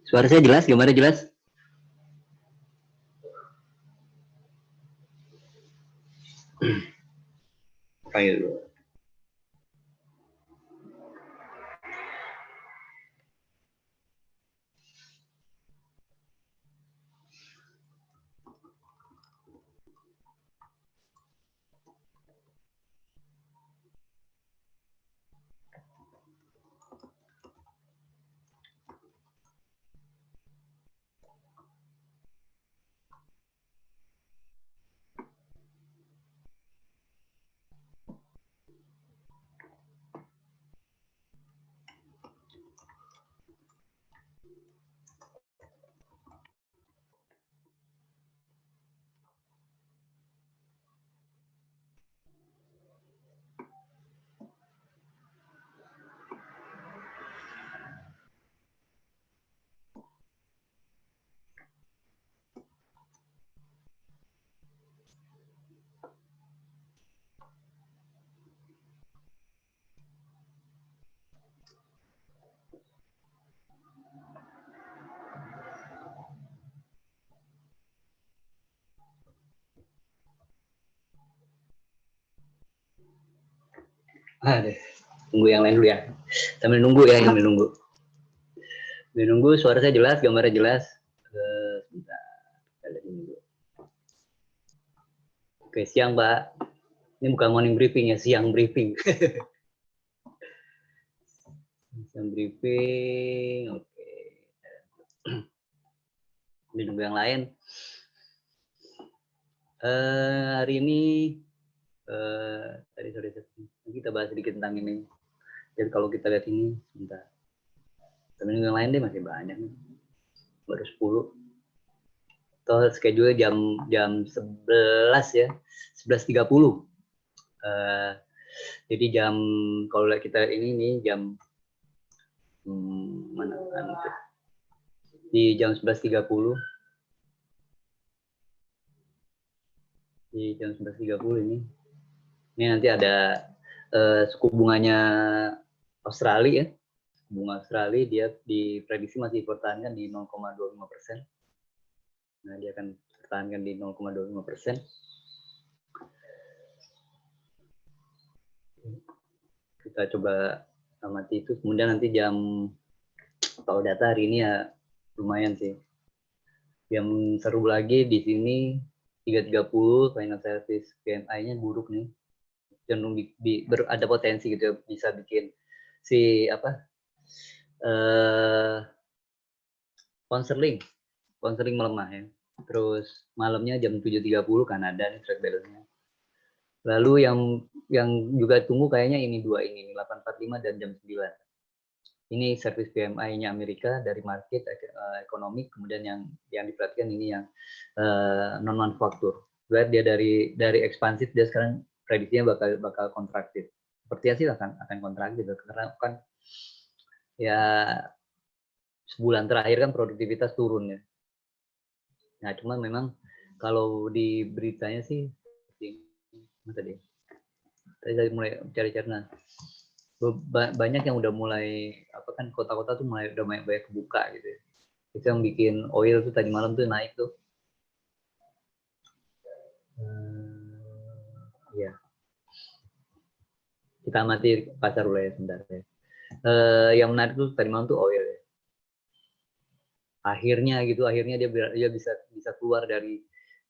Suara saya jelas, gambarnya jelas? Ayo. Aduh, tunggu yang lain dulu ya. Sambil nunggu ya, sambil nunggu. Sambil nunggu, suara saya jelas, gambarnya jelas. Sebentar, kita lihat dulu. Oke, siang Mbak. Ini bukan morning briefing ya, siang briefing. Siang briefing, oke. Sambil nunggu yang lain. Hari ini, tadi sore kita bahas sedikit tentang ini. Jadi kalau kita lihat ini, sebentar. Sambil nunggu yang lain deh masih banyak. Baru 10. Toh schedule jam 11 ya, 11.30. Jadi jam kalau kita ini nih jam mana kan di jam 11.30. Di jam 11.30 ini nanti ada suku bunganya Australia ya. Bunga Australia dia diprediksi masih dipertahankan di 0,25%. Nah, dia akan pertahankan di 0,25%. Kita coba amati itu. Kemudian nanti kalau data hari ini ya lumayan sih. Yang seru lagi di sini 3.30 final service PMI-nya buruk nih. Cenderung ada potensi gitu ya, bisa bikin si apa? Counseling melemah ya. Terus malamnya jam 7.30 Kanada nih trade balance-nya. Lalu yang juga tunggu kayaknya ini 8.45 dan jam 9. Ini service PMI-nya Amerika dari market ekonomi, kemudian yang diperhatikan ini yang non manufaktur. Dia dari ekspansif dia sekarang prediksinya bakal kontraktif. Sepertinya sih akan kontraktif karena kan ya sebulan terakhir kan produktivitas turun ya. Nah, cuma memang kalau di beritanya sih tadi mulai cari-cari banyak yang udah mulai kota-kota tuh udah banyak kebuka gitu ya. Itu yang bikin oil tuh tadi malam tuh naik tuh. Ya. Kita amati pasar dulu ya sebentar ya. Yang menarik tuh tadi malam tuh oil ya. Akhirnya dia bisa keluar dari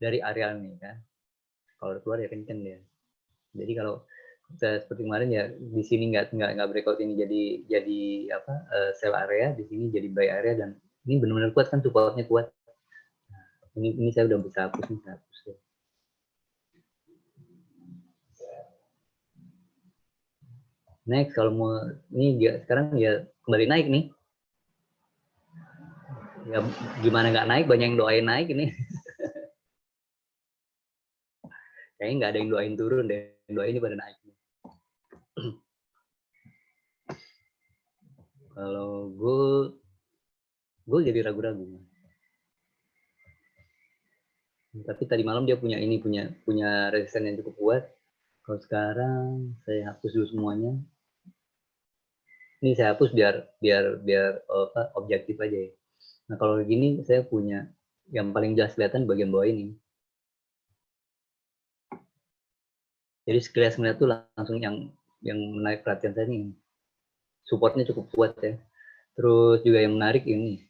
area ini kan. Kalau keluar ya kenceng dia. Jadi kalau seperti kemarin ya di sini nggak breakout ini jadi sell area, di sini jadi buy area, dan ini benar-benar kuat kan, supportnya kuat. Ini saya udah bisa hapus ya. Next, kalau mau ini dia sekarang ya kembali naik nih. Ya gimana nggak naik, banyak yang doain naik ini. Kayaknya nggak ada yang doain turun deh, yang doain ini pada naik. Kalau gue jadi ragu-ragu. Tapi tadi malam dia punya resisten yang cukup kuat. Kalau sekarang saya hapus dulu semuanya. Ini saya hapus biar objektif aja ya. Nah kalau gini saya punya yang paling jelas kelihatan bagian bawah ini. Jadi sekilas melihat tuh langsung yang menarik perhatian saya nih. Supportnya cukup kuat ya. Terus juga yang menarik ini.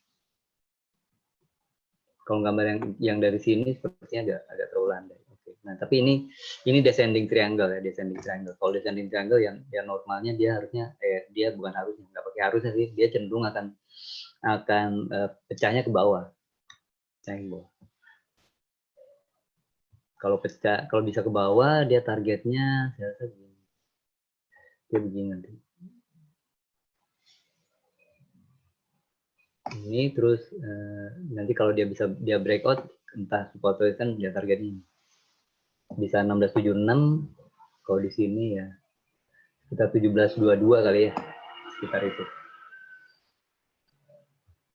Kalau gambar yang dari sini sepertinya agak terlalu landai. Oke. Nah tapi ini descending triangle ya, descending triangle. Kalau descending triangle yang normalnya dia harusnya dia bukan harusnya, nggak pakai harusnya sih, dia cenderung akan pecahnya ke bawah. Pecahnya ke bawah. Kalau bisa ke bawah, dia targetnya saya rasa begini. Dia begini nanti. Ini terus nanti kalau dia breakout, entah support resistance dia targetnya bisa 1676. Kalau di sini ya kita 1722 kali ya, sekitar itu.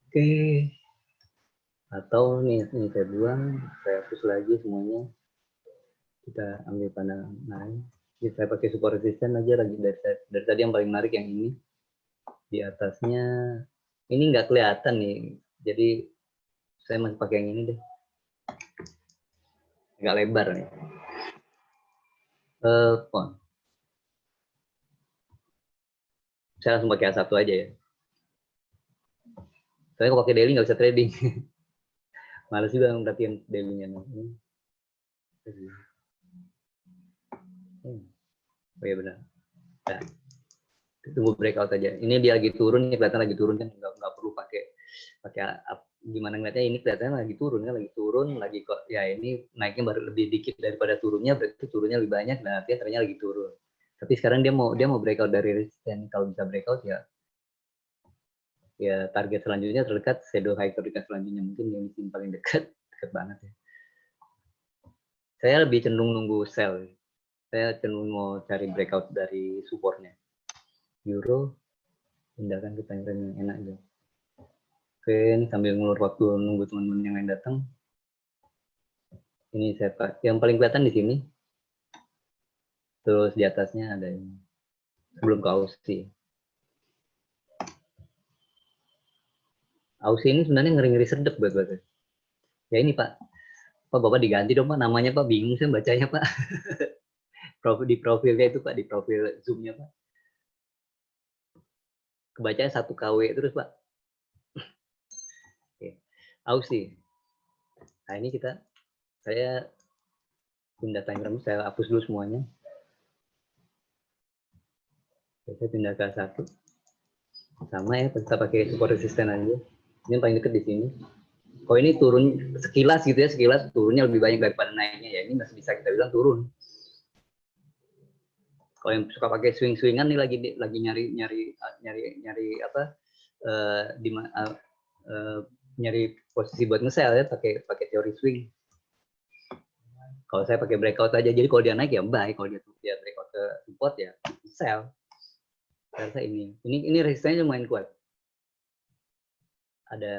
Oke. Atau ini saya buang, saya hapus lagi semuanya. Kita ambil pandangan lain. Saya pakai support resistance aja lagi dari tadi yang paling menarik yang ini. Di atasnya ini nggak kelihatan nih. Jadi saya masih pakai yang ini deh. Agak lebar nih. Font. Saya langsung pakai A1 aja ya. Soalnya kalau pakai daily nggak bisa trading. Males juga merhatiin daily-nya. Oh iya benar. Nah, tunggu breakout aja. Ini dia lagi turun, ini kelihatan lagi turun kan, nggak perlu pakai gimana ngeliatnya, ini kelihatannya lagi turun kan, lagi kok ya ini naiknya baru lebih dikit daripada turunnya, berarti turunnya lebih banyak, dan artinya ternyata lagi turun. Tapi sekarang dia mau breakout dari resisten. Kalau bisa breakout ya target selanjutnya terdekat, shadow high terdekat selanjutnya mungkin yang di sini paling dekat banget ya. Saya lebih cenderung nunggu sell. Saya cenderung mau cari breakout dari supportnya. Euro pindahkan ke time frame yang enak aja. Oke, ini sambil ngulur waktu nunggu teman-teman yang lain datang. Ini saya yang paling kelihatan di sini. Terus di atasnya ada ini. Sebelum ke Aussie. Aussie ini sebenarnya ngeri-ngeri sedep buat saya. Ya ini Pak. Pak Bapak diganti dong Pak namanya Pak, bingung saya bacanya Pak. Di profilnya itu Pak, di profil Zoom-nya Pak. Kebacanya 1 KW terus Pak. Oke. Aussie. Nah ini saya pindah time frame, saya hapus dulu semuanya. Oke, saya pindah ke 1. Sama ya, kita pakai support resisten aja. Ini paling dekat di sini. Kalau ini turun sekilas gitu ya, sekilas turunnya lebih banyak daripada naiknya ya, ini masih bisa kita bilang turun. Kalau yang suka pakai swing-swingan nih lagi nyari apa nyari posisi buat nge-sell ya, pakai teori swing. Kalau saya pakai breakout aja, jadi kalau dia naik ya buy, kalau dia breakout ke support ya sell. Saya rasa ini resistennya lumayan kuat. Ada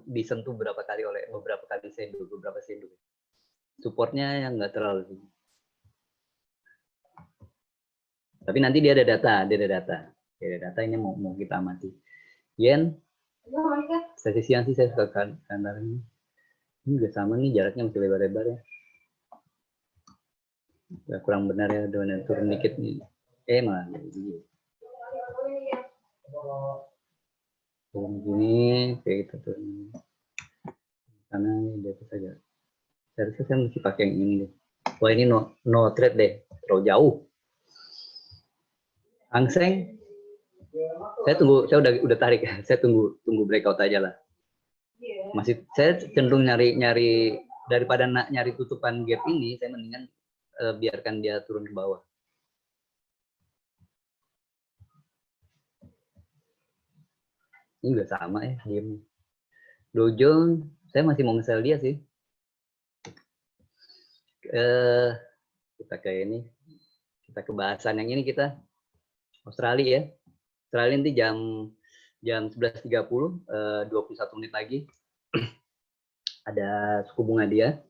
disentuh beberapa kali sendu. Supportnya yang nggak terlalu sih. Tapi nanti dia ada data ini mau kita amati. Yen, sesi siang sih saya suka kantor ini. Ini juga sama nih, jaraknya masih lebar-lebar ya. Kurang benar ya, doanya turun dikit nih. Malah turun gini, kayak gitu turun. Karena ini di atas saja. Saya rasa saya mesti pakai yang ini deh. Wah ini no trade deh, terlalu jauh. Hang Seng, saya udah tarik ya. Saya tunggu breakout aja lah. Masih saya cenderung nyari daripada nyari tutupan gap ini, saya mendingan biarkan dia turun ke bawah. Ini juga sama ya diemnya. Dow Jones, saya masih mau nge-sell dia sih. Kita ke ini, kita ke bahasan yang ini kita Australia ya. Australia nanti jam 11.30, 21 menit lagi ada suku bunga dia.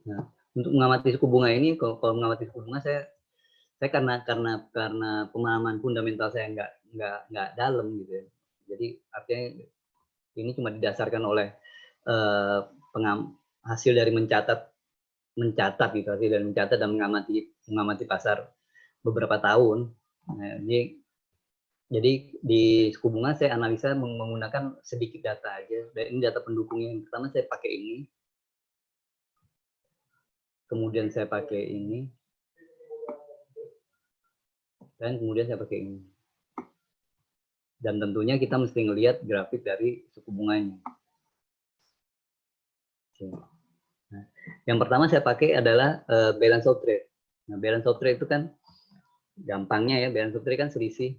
Nah, untuk mengamati suku bunga ini, kalau mengamati suku bunga saya karena pemahaman fundamental saya nggak dalam gitu ya. Jadi artinya ini cuma didasarkan oleh hasil dari mencatat gitu, hasil dari mencatat dan mengamati pasar beberapa tahun. Nah, jadi di suku bunga saya analisa menggunakan sedikit data aja. Dan ini data pendukungnya. Yang pertama saya pakai ini, kemudian saya pakai ini, dan kemudian saya pakai ini. Dan tentunya kita mesti ngelihat grafik dari suku bunganya. Nah, yang pertama saya pakai adalah balance of trade. Nah, balance of trade itu kan gampangnya ya, balance of trade kan selisih.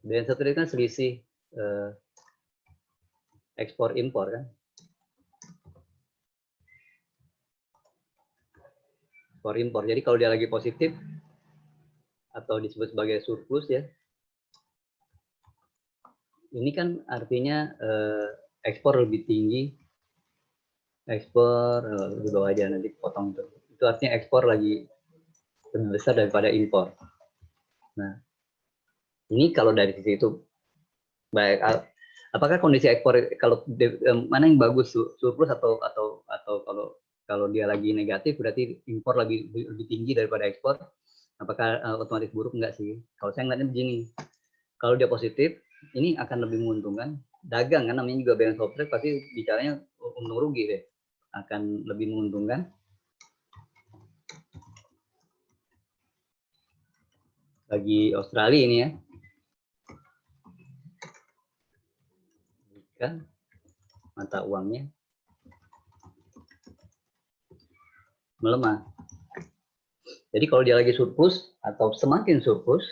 Balance of trade kan selisih ekspor impor kan. Ekspor impor. Jadi kalau dia lagi positif atau disebut sebagai surplus ya, ini kan artinya ekspor lebih tinggi, ekspor di bawah aja nanti potong itu. Itu artinya ekspor lagi lebih besar daripada impor. Nah, ini kalau dari sisi itu baik. Apakah kondisi ekspor kalau mana yang bagus, surplus atau kalau dia lagi negatif berarti impor lebih tinggi daripada ekspor? Apakah otomatis buruk? Enggak sih. Kalau saya ngeliatnya begini, kalau dia positif ini akan lebih menguntungkan. Dagang kan namanya juga balance of trade, pasti bicaranya untung rugi deh, akan lebih menguntungkan. Bagi Australia ini ya, jika mata uangnya melemah. Jadi kalau dia lagi surplus atau semakin surplus,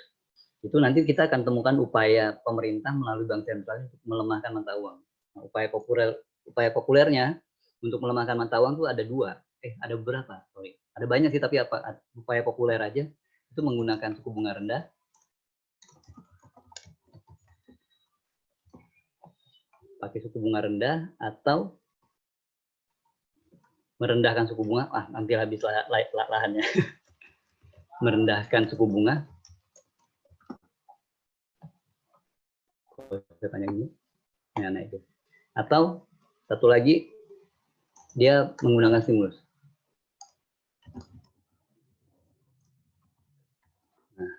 itu nanti kita akan temukan upaya pemerintah melalui bank sentral untuk melemahkan mata uang. Nah, upaya populernya untuk melemahkan mata uang itu ada dua. Ada beberapa. Sorry. Ada banyak sih, tapi upaya populer aja itu menggunakan suku bunga rendah. Pakai suku bunga rendah atau merendahkan suku bunga. Nanti habis lahannya. Merendahkan suku bunga. Saya tanya ini. Nah, itu. Atau satu lagi, dia menggunakan stimulus. Nah,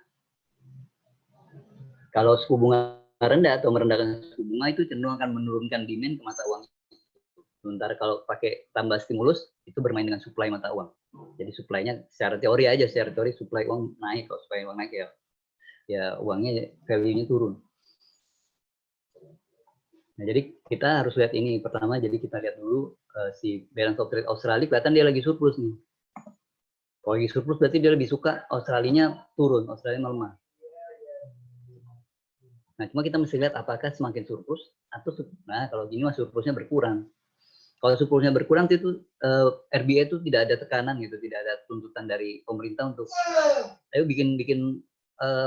kalau suku bunga rendah atau merendahkan suku bunga itu cenderung akan menurunkan demand ke mata uang. Sementara kalau pakai tambah stimulus itu bermain dengan supply mata uang. Jadi supply-nya secara teori aja, secara teori supply uang naik. Kalau supply uang naik ya uangnya value-nya turun. Nah, jadi kita harus lihat ini pertama. Jadi kita lihat dulu si balance of trade Australia, kelihatan dia lagi surplus nih. Kalau lagi surplus berarti dia lebih suka Australinya turun, Australia melemah. Nah, cuma kita mesti lihat apakah semakin surplus atau kalau gini mah surplusnya berkurang. Kalau surplusnya berkurang itu RBA itu tidak ada tekanan gitu, tidak ada tuntutan dari pemerintah untuk ayo bikin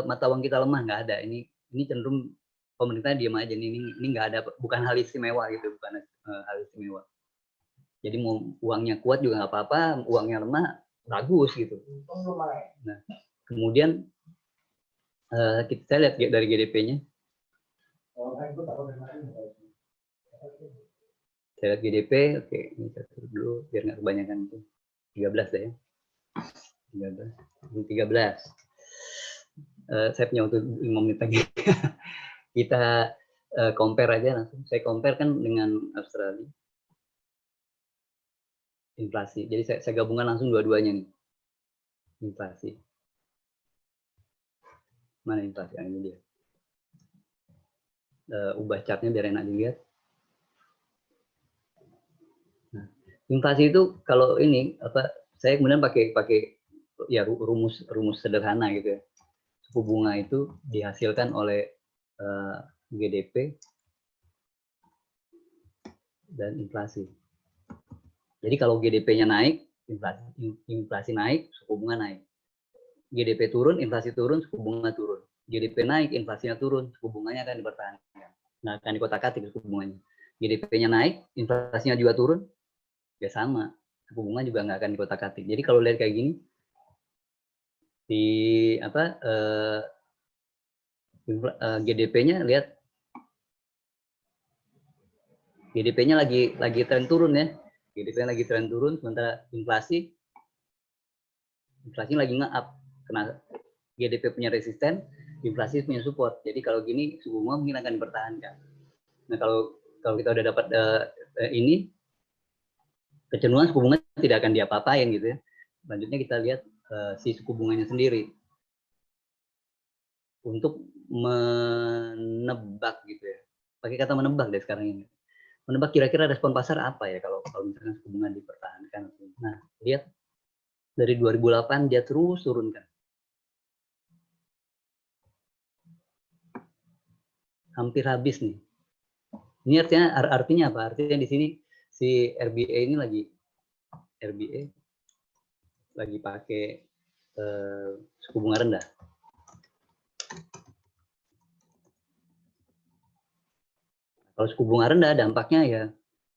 mata uang kita lemah, nggak ada. Ini cenderung pemerintah diam aja. Ini nggak ada, bukan hal istimewa gitu, bukan hal istimewa. Jadi mau uangnya kuat juga nggak apa-apa, uangnya lemah bagus gitu. Nah, kemudian kita lihat dari GDP-nya. Saya lihat GDP, oke, ini satu dulu biar nggak kebanyakan itu. 13 deh ya. 13. Saya punya waktu 5 menit lagi. Kita compare aja langsung. Saya compare kan dengan Australia. Inflasi. Jadi saya gabungkan langsung dua-duanya nih. Inflasi. Mana inflasi? Ini dia. Ubah chartnya biar enak dilihat. Nah, inflasi itu kalau ini saya kemudian pakai ya rumus sederhana gitu ya. suku bunga itu dihasilkan oleh GDP dan inflasi. Jadi kalau GDP-nya naik, inflasi naik, suku bunga naik. GDP turun, inflasi turun, suku bunga turun. GDP naik, inflasinya turun, suku bunganya akan dipertahankan. Nah, akan dikotak-atik suku bunganya. GDP-nya naik, inflasinya juga turun, ya sama. Suku bunga juga nggak akan dikotak-atik. Jadi kalau lihat kayak gini, di apa GDP-nya lihat, GDP-nya lagi tren turun ya. GDP-nya lagi tren turun, sementara inflasinya lagi nge-up. Karena GDP punya resisten, inflasi punya support. Jadi kalau gini suku bunga mungkin akan dipertahankan. Nah kalau kita udah dapat ini, kecenderungan suku bunga tidak akan diapa-apain gitu ya. Selanjutnya kita lihat si suku bunganya sendiri. Untuk menebak gitu ya. Pakai kata menebak deh sekarang ini. Menebak kira-kira respon pasar apa ya kalau misalkan suku bunga dipertahankan. Nah, lihat dari 2008 dia terus turunkan. Hampir habis nih. Ini artinya apa? Artinya di sini si RBA ini lagi pakai suku bunga rendah. Kalau suku bunga rendah dampaknya ya,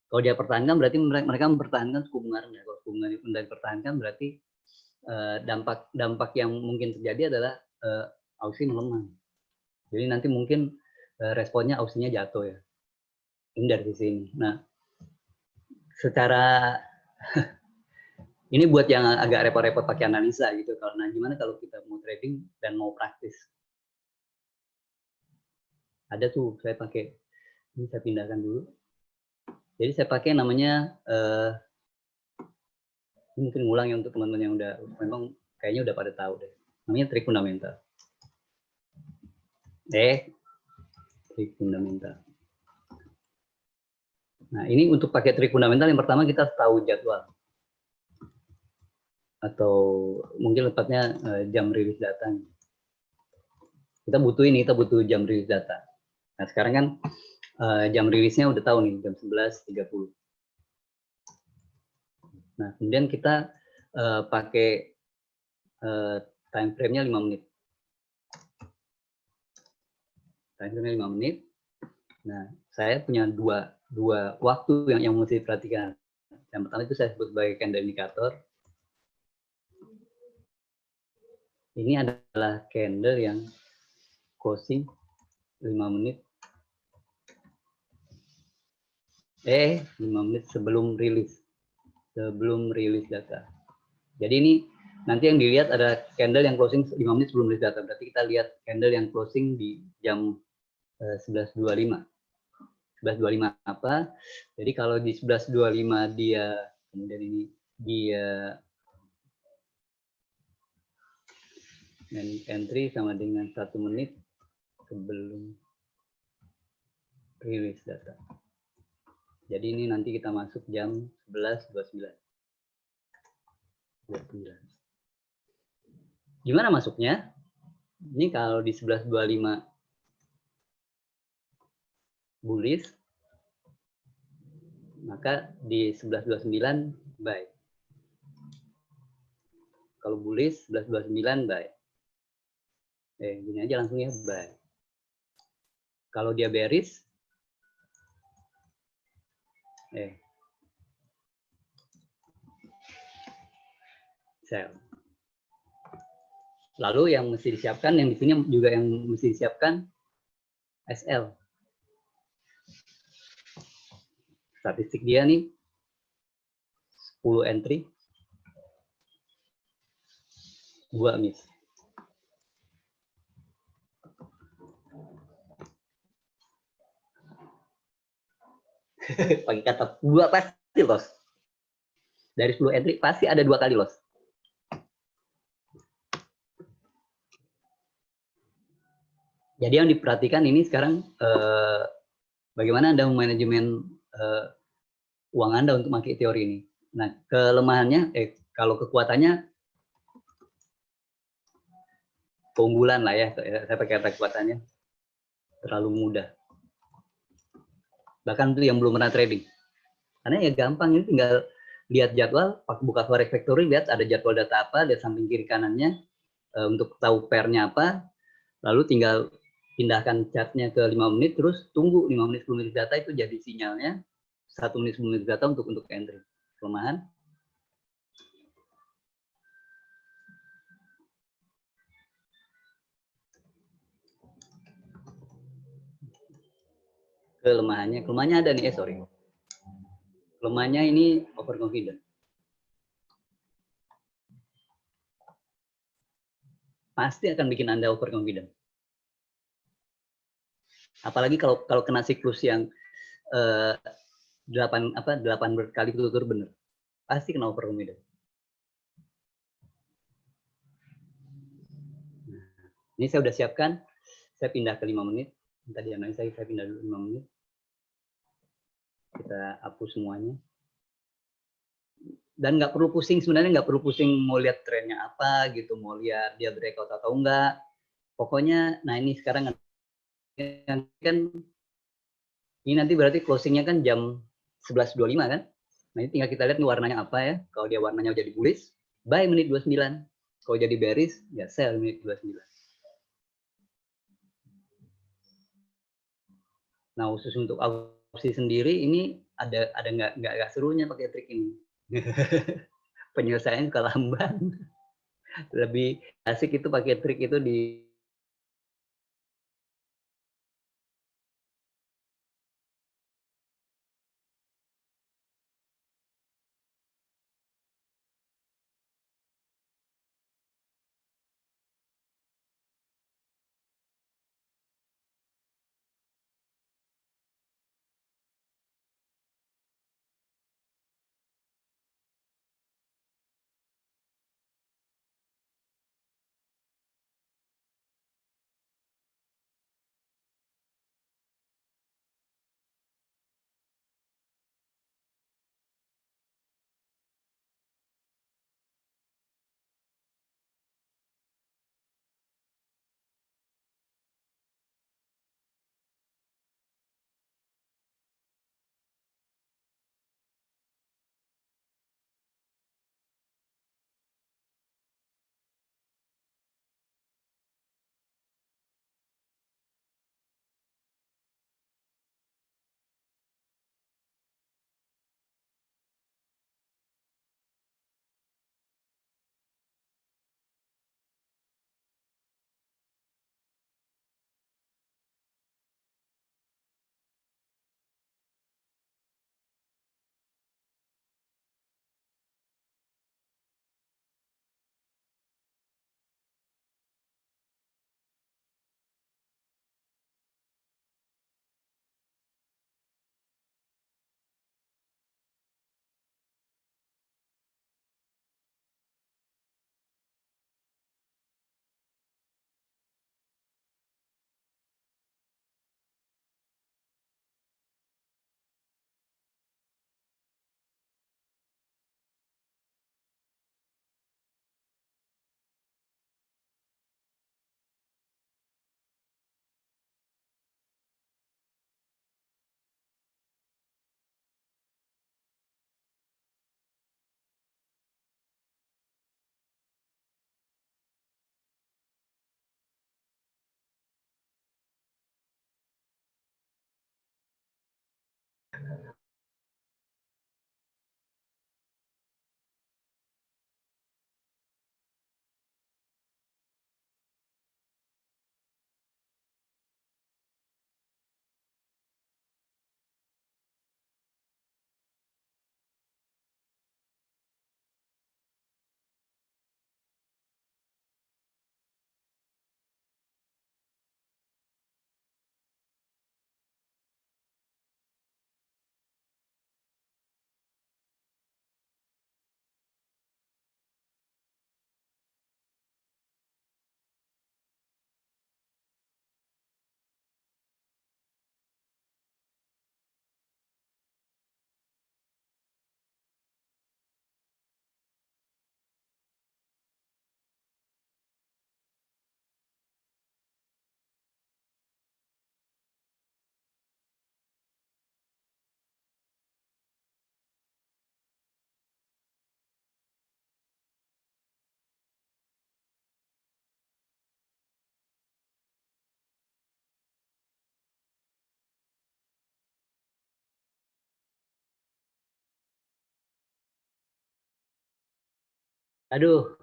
kalau dia pertahankan berarti mereka mempertahankan suku bunga rendah. Kalau suku bunga rendah dipertahankan berarti dampak yang mungkin terjadi adalah Aussie melemah. Jadi nanti mungkin responnya Aussie-nya jatuh ya. Ini dari sisi ini. Nah, secara ini buat yang agak repot-repot pakai analisa gitu. Nah, gimana kalau kita mau trading dan mau praktis? Ada tuh saya pakai, ini saya pindahkan dulu. Jadi saya pakai namanya, ini mungkin ngulang ya untuk teman-teman yang udah, memang kayaknya udah pada tahu deh. Namanya trik fundamental. Trik fundamental. Nah, ini untuk pakai trik fundamental yang pertama kita tahu jadwal. Atau mungkin tepatnya jam rilis data. Kita butuh jam rilis data. Nah, sekarang kan jam rilisnya udah tahu nih, jam 11.30. Nah, kemudian kita pakai time frame-nya 5 menit. Time frame-nya 5 menit. Nah, saya punya dua waktu yang mesti diperhatikan. Yang pertama itu saya sebut sebagai candle indicator. Ini adalah candle yang closing 5 menit. 5 menit sebelum rilis data. Jadi ini nanti yang dilihat ada candle yang closing 5 menit sebelum rilis data. Berarti kita lihat candle yang closing di jam 11.25. 11.25 apa? Jadi kalau di 11.25 dia, kemudian ini dia entry sama dengan 1 menit sebelum rilis data. Jadi ini nanti kita masuk jam 11.29. Gimana masuknya? Ini kalau di 11.25 bullish, maka di 11.29 buy. Kalau bullish 11.29 buy. Gini aja langsung ya, buy. Kalau dia bearish, sell. Lalu yang mesti disiapkan, yang di sini juga yang mesti disiapkan SL. Statistik dia nih 10 entry, 2 miss. Pakai kata 2 pasti loss. Dari 10 entry pasti ada 2 kali loss. Jadi yang diperhatikan ini sekarang bagaimana Anda memanajemen uang Anda untuk pakai teori ini. Nah, kelemahannya, kalau kekuatannya keunggulan lah ya, saya pakai kata kekuatannya, terlalu mudah. Bahkan tuh yang belum pernah trading. Karena ya gampang, ini tinggal lihat jadwal, buka Forex Factory, lihat ada jadwal data apa, lihat samping kiri kanannya, untuk tahu pairnya apa, lalu tinggal pindahkan chartnya ke 5 menit, terus tunggu 5 menit 10 menit data itu jadi sinyalnya, 1 menit 10 menit data untuk entry. Kelemahan. Kelemahannya ada nih, sorry. Kelemahannya ini overconfident. Pasti akan bikin Anda overconfident. Apalagi kalau kena siklus yang 8 berkali berturut-turut benar. Pasti kena overconfident. Ini saya udah siapkan, saya pindah ke 5 menit. Tadi saya pindah dulu 5 menit. Kita hapus semuanya. Dan nggak perlu pusing, sebenarnya nggak perlu pusing mau lihat trennya apa gitu, mau lihat dia breakout atau enggak. Pokoknya, nah ini sekarang kan, ini nanti berarti closingnya kan jam 11.25 kan. Nah ini tinggal kita lihat nih warnanya apa ya. Kalau dia warnanya jadi bullish, buy menit 29. Kalau jadi bearish, ya sell menit 29. Nah khusus untuk opsi sendiri ini ada nggak serunya pakai trik ini. Penyelesaian suka lamban. Lebih asik itu pakai trik itu di Aduh,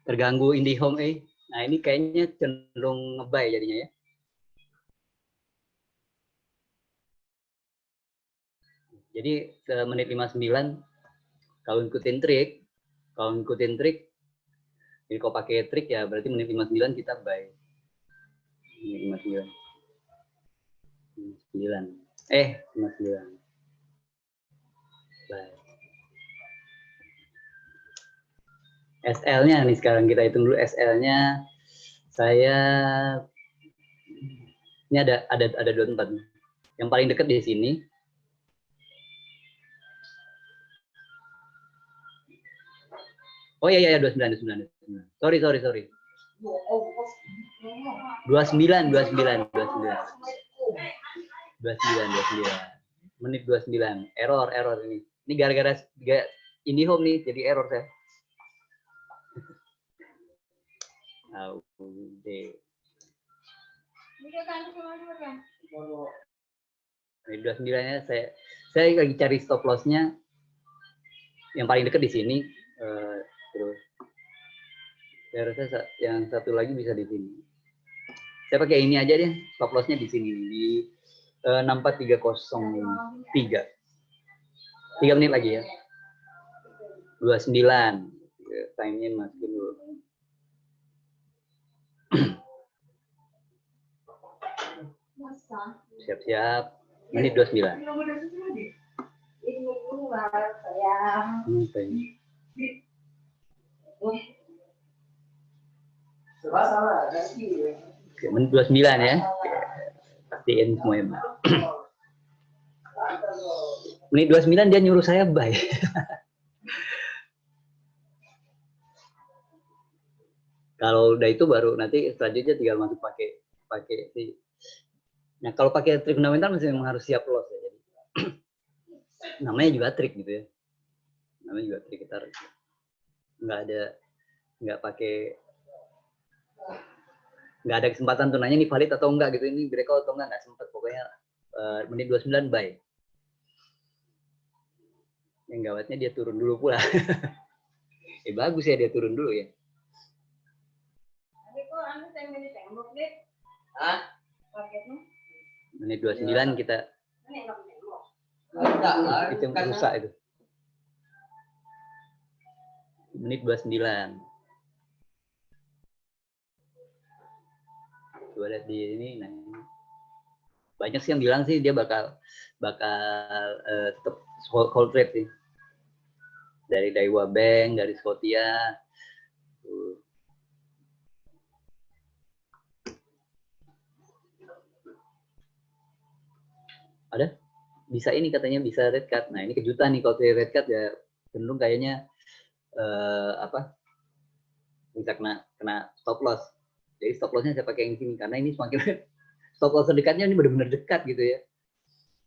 terganggu IndiHome Nah, ini kayaknya cenderung nge-buy jadinya ya. Jadi menit 59 kalau ngikutin trik, jadi kalau pakai trik ya berarti menit 59 kita buy. Menit 59. 59. Buy. SL-nya nih sekarang kita hitung dulu SL-nya. Saya ini ada 2 tempat. Yang paling dekat di sini. Oh iya 29. Sorry. 29. Menit 29. Error ini. Ini gara-gara IndiHome nih jadi error saya. Ini 29-nya saya lagi cari stop loss-nya yang paling dekat di sini. Terus saya rasa yang satu lagi bisa di sini. Saya pakai ini aja deh, stop loss-nya di sini di 64303. 3 menit lagi ya. 29. Time-nya masukin dulu. Siap-siap. Menit 29. Oke, menit 29 ya. Pastiin semuanya. Menit 29 dia nyuruh saya buy. Kalau udah itu baru nanti selanjutnya tinggal masuk pakai sih. Nah, kalau pakai trik fundamental masih memang harus siap loss ya. Jadi namanya juga trik gitu ya. Namanya juga trik, kita nggak ada kesempatan tuh nanya nih valid atau enggak gitu, ini breakout atau enggak sempet, pokoknya menit 29 buy. Yang gawatnya dia turun dulu pula. Bagus ya dia turun dulu ya. Menit 29 kita itu rusak itu. Menit 29. Coba lihat di ini. Nah, banyak sih yang bilang sih dia bakal tetap hold trade sih. Dari Daiwa Bank, dari Scotia. Ada? Bisa ini katanya bisa red cut. Nah, ini kejutan nih kalau red cut ya cenderung kayaknya bisa kena stop loss. Jadi stop lossnya saya pakai yang sini karena ini semakin stop loss terdekatnya ini benar-benar dekat gitu ya.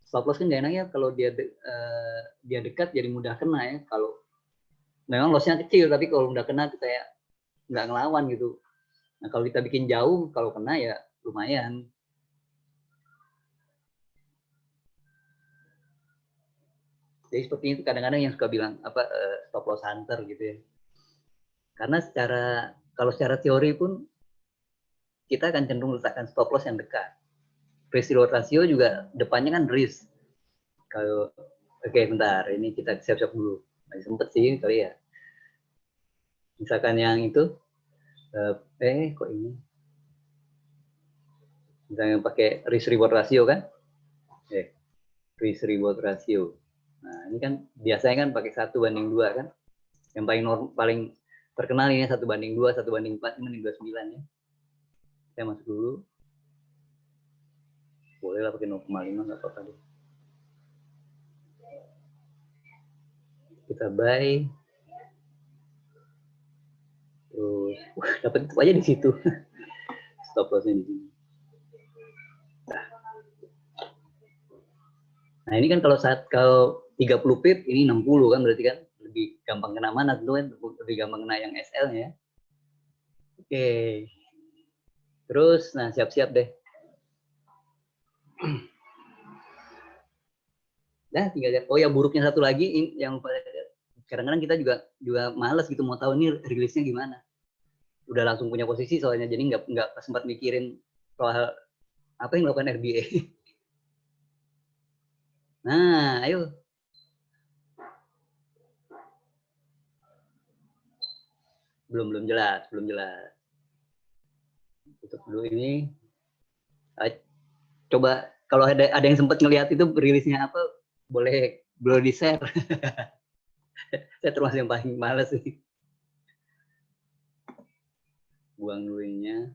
Stop loss kan gak enaknya kalau dia dekat jadi mudah kena ya. Kalau memang lossnya kecil tapi kalau udah kena kita ya nggak ngelawan gitu. Nah kalau kita bikin jauh kalau kena ya lumayan. Jadi seperti itu kadang-kadang yang suka bilang stop loss hunter gitu ya. Karena kalau secara teori pun kita akan cenderung letakkan stop loss yang dekat. Risk reward ratio juga depannya kan risk. Kalau oke bentar, ini kita siap-siap dulu. Masih sempet sih kali ya. Misalkan yang itu kok ini? Misalnya pakai risk reward ratio kan? Risk reward ratio. Nah, ini kan biasanya kan pakai 1:2 kan? Yang paling terkenal ini 1:2, 1:4, ini 29 ya. Saya masuk dulu. Boleh lah pakai 0,5 nggak apa-apa deh. Kita buy. Terus dapat itu aja di situ. Stop lossnya di sini. Nah, ini kan kalau 30 pip ini 60 kan berarti kan lebih gampang kena mana tentu kan, lebih gampang kena yang SL-nya ya. Oke. Terus nah siap-siap deh. Nah, tinggal lihat. Oh ya buruknya satu lagi yang kadang-kadang kita juga males gitu mau tahu ini rilisnya gimana. Udah langsung punya posisi soalnya, jadi nggak sempat mikirin soal apa yang dilakukan RBA. Nah, ayo. Belum jelas. Tutup dulu ini. Coba kalau ada yang sempat ngelihat itu rilisnya apa, boleh di share. Saya termasuk yang paling males sih. Buang dulunya.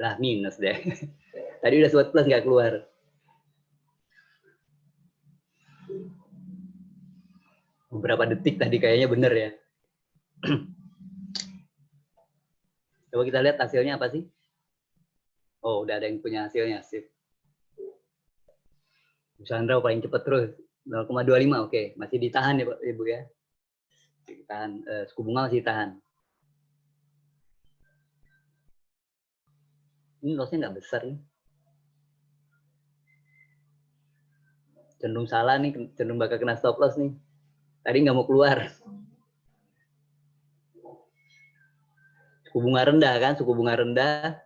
Lah minus deh. Tadi udah SWOT plus nggak keluar. Beberapa detik tadi kayaknya bener ya. Coba kita lihat hasilnya apa sih? Oh, udah ada yang punya hasilnya, sip. Bu Sandra paling cepat terus, 0,25, oke. Masih ditahan ya Pak, Ibu ya. Ditahan, suku bunga masih ditahan. Ini lossnya nggak besar nih. Cenderung salah nih, cenderung bakal kena stop loss nih. Tadi nggak mau keluar. Suku bunga rendah kan, suku bunga rendah,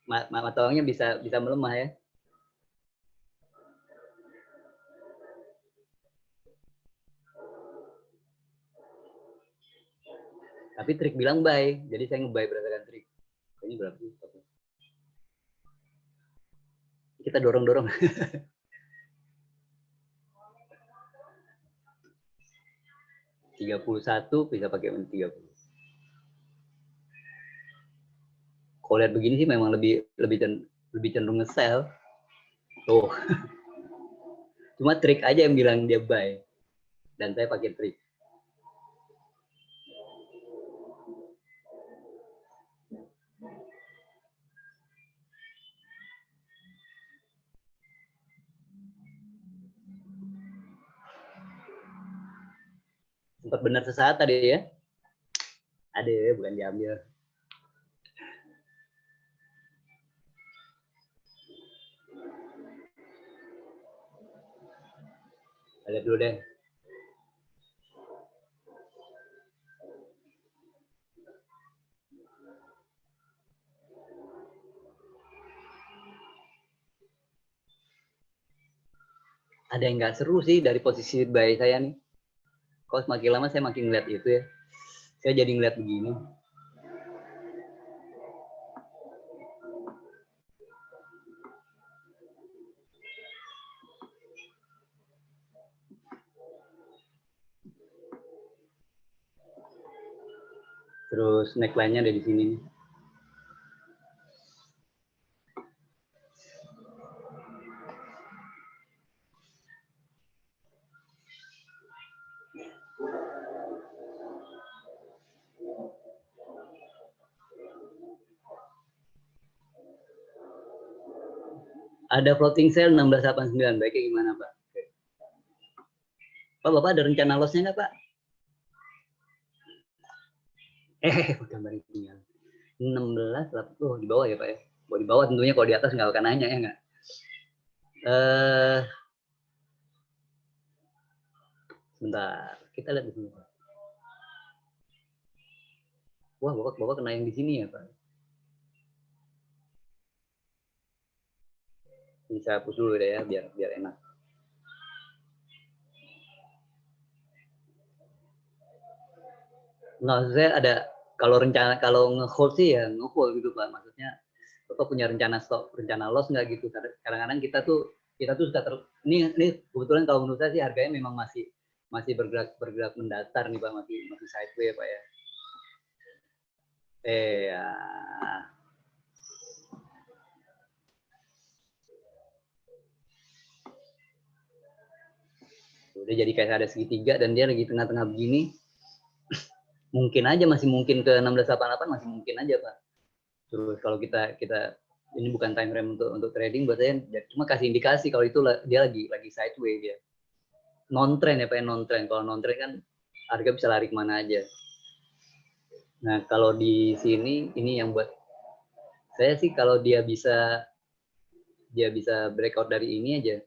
mata uangnya bisa melemah ya. Tapi trik bilang buy, jadi saya nge-buy berdasarkan trik. Ini berapa sih? Kita dorong-dorong. 31 bisa pakai 30. Kalau lihat begini sih memang lebih cenderung nge-sell. Tuh. Cuma trik aja yang bilang dia buy. Dan saya pakai trik. Sempat benar sesaat tadi ya. Ada, bukan diambil. Lihat dulu deh. Ada yang nggak seru sih dari posisi buy saya nih. Kok semakin lama saya makin ngeliat itu ya. Saya jadi ngeliat begini. Terus neckline-nya ada di sini nih. Ada floating sale 1689. Baiknya gimana, Pak? Pak, Bapak ada rencana loss-nya nggak, Pak? Gambar tinggal. 16, oh di bawah ya, Pak ya? Kalau di bawah tentunya, kalau di atas nggak akan nanya ya nggak? Sebentar, kita lihat di sini, Pak. Wah, Bapak kena yang di sini ya, Pak? Bisa hapus dulu deh ya, biar enak. Nggak, saya ada, kalau nge-hold sih ya nge-hold gitu Pak. Maksudnya Bapak punya rencana stop, rencana loss nggak gitu? Kadang-kadang kita tuh suka ini kebetulan kalau menurut saya sih harganya memang masih bergerak mendatar nih Pak, masih sideways Pak ya. Ya. Udah jadi kayak ada segitiga dan dia lagi tengah-tengah begini. Mungkin aja, masih mungkin ke 1688, masih mungkin aja Pak. Terus kalau kita ini bukan time frame untuk trading, buat saya cuma kasih indikasi kalau itu dia lagi sideways dia. Non trend ya Pak, non trend. Kalau non trend kan harga bisa lari kemana aja. Nah kalau di sini ini yang buat saya sih, kalau dia bisa breakout dari ini aja,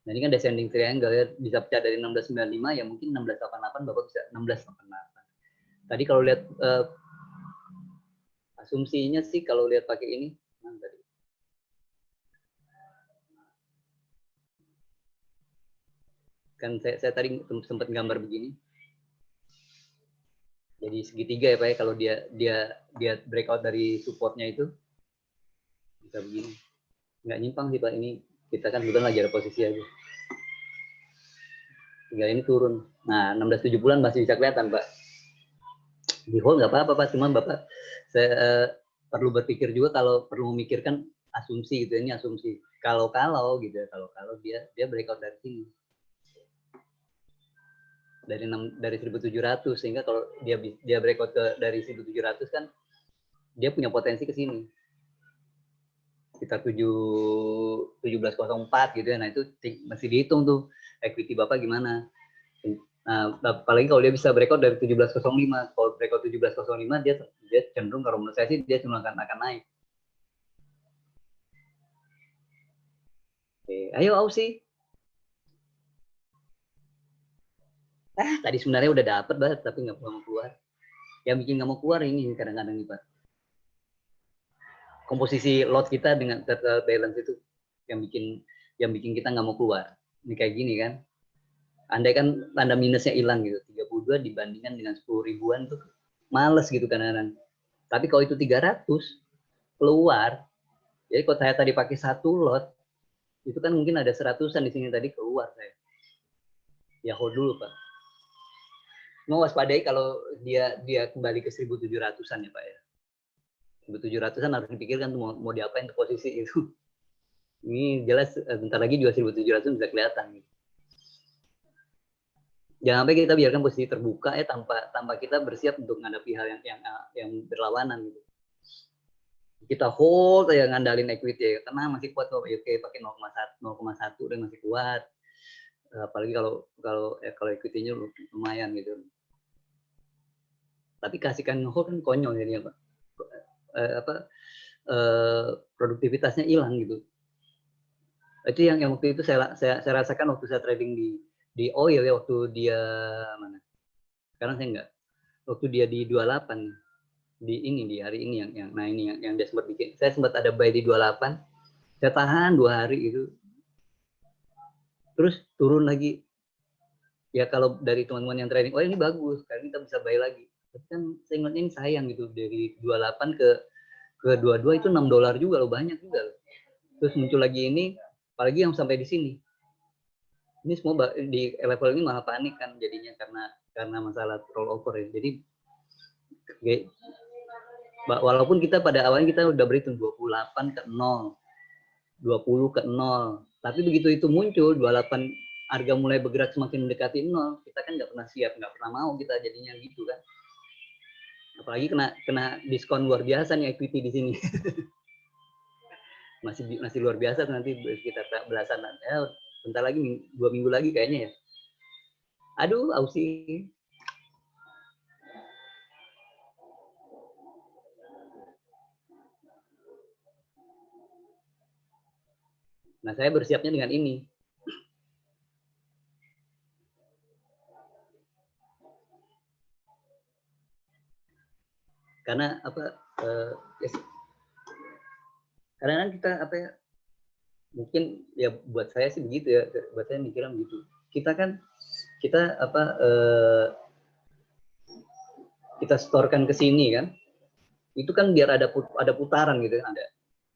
Nah, ini kan descending triangle ya, bisa pecah dari 1695 ya mungkin 1688 Bapak bisa 1688. Tadi kalau lihat asumsinya sih kalau lihat pakai ini tadi. Kan saya tadi sempat gambar begini. Jadi segitiga ya Pak ya, kalau dia breakout dari supportnya itu bisa begini. Nggak nyimpang sih Pak, ini kita kan kebetulan lagi ada posisi aja. Tinggal ini turun. Nah, 1670-an masih bisa kelihatan Pak. Di hold nggak apa-apa Pak, cuman Bapak saya perlu berpikir juga kalau perlu memikirkan asumsi gitu, ini asumsi. Kalau gitu ya, kalau dia breakout dari sini. Dari 1700, sehingga kalau dia breakout dari 1700 kan dia punya potensi ke sini sekitar 1704 gitu ya. Nah itu masih dihitung tuh equity Bapak gimana. Nah, apalagi kalau dia bisa breakout dari 1705. Kalau breakout 1705 dia cenderung, kalau menurut saya sih dia cenderung akan naik. Oke, ayo Ausi. Tadi sebenarnya udah dapet banget tapi nggak mau keluar. Yang bikin nggak mau keluar ini kadang-kadang nih Pak. Komposisi lot kita dengan total balance itu yang bikin kita nggak mau keluar. Ini kayak gini kan. Andai kan tanda minusnya hilang gitu, 32 dibandingkan dengan 10 ribuan tuh males gitu kadang-kadang. Tapi kalau itu 300 keluar, jadi kalau saya tadi pakai satu lot, itu kan mungkin ada 100-an di sini tadi keluar saya. Ya hold dulu Pak. Mau waspadai kalau dia kembali ke 1.700-an ya Pak ya. 1.700-an harus dipikirkan tuh mau diapain tuh posisi itu. Ini jelas bentar lagi juga 1.700 bisa kelihatan. Jangan sampai kita biarkan posisi terbuka ya tanpa kita bersiap untuk menghadapi hal yang berlawanan gitu. Kita hold ya ngandalin equity ya, karena masih kuat kok, oke pakai 0,1 dan masih kuat. Apalagi kalau equity-nya lumayan gitu. Tapi kasihkan hold kan konyol jadinya Pak. Produktivitasnya hilang gitu. Itu yang waktu itu saya rasakan waktu saya trading di oil ya, waktu dia mana? Sekarang saya enggak. Waktu dia di 28 di hari ini yang dia sempat bikin. Saya sempat ada buy di 28. Saya tahan 2 hari itu. Terus turun lagi. Ya kalau dari teman-teman yang trading, oh ini bagus, karena kita bisa buy lagi. Tapi kan saya ingatnya ini sayang gitu, dari 28 ke 22 itu $6 juga loh, banyak juga loh. Terus muncul lagi ini, apalagi yang sampai di sini. Ini semua di level ini malah panik kan jadinya karena masalah rollover ya. Jadi walaupun kita pada awalnya kita udah berhitung 28 ke 0, 20 ke 0, tapi begitu itu muncul 28 harga mulai bergerak semakin mendekati 0, kita kan nggak pernah siap, nggak pernah mau kita jadinya gitu kan. Apalagi kena diskon luar biasa nih equity di sini. masih luar biasa nanti kita belasan ya, bentar lagi 2 minggu lagi kayaknya ya. Aduh, Ausi. Nah, saya bersiapnya dengan ini. Karena kadang-kadang kita mungkin ya buat saya sih begitu ya, buat saya mikirnya begitu. Kita setorkan ke sini kan, itu kan biar ada putaran gitu,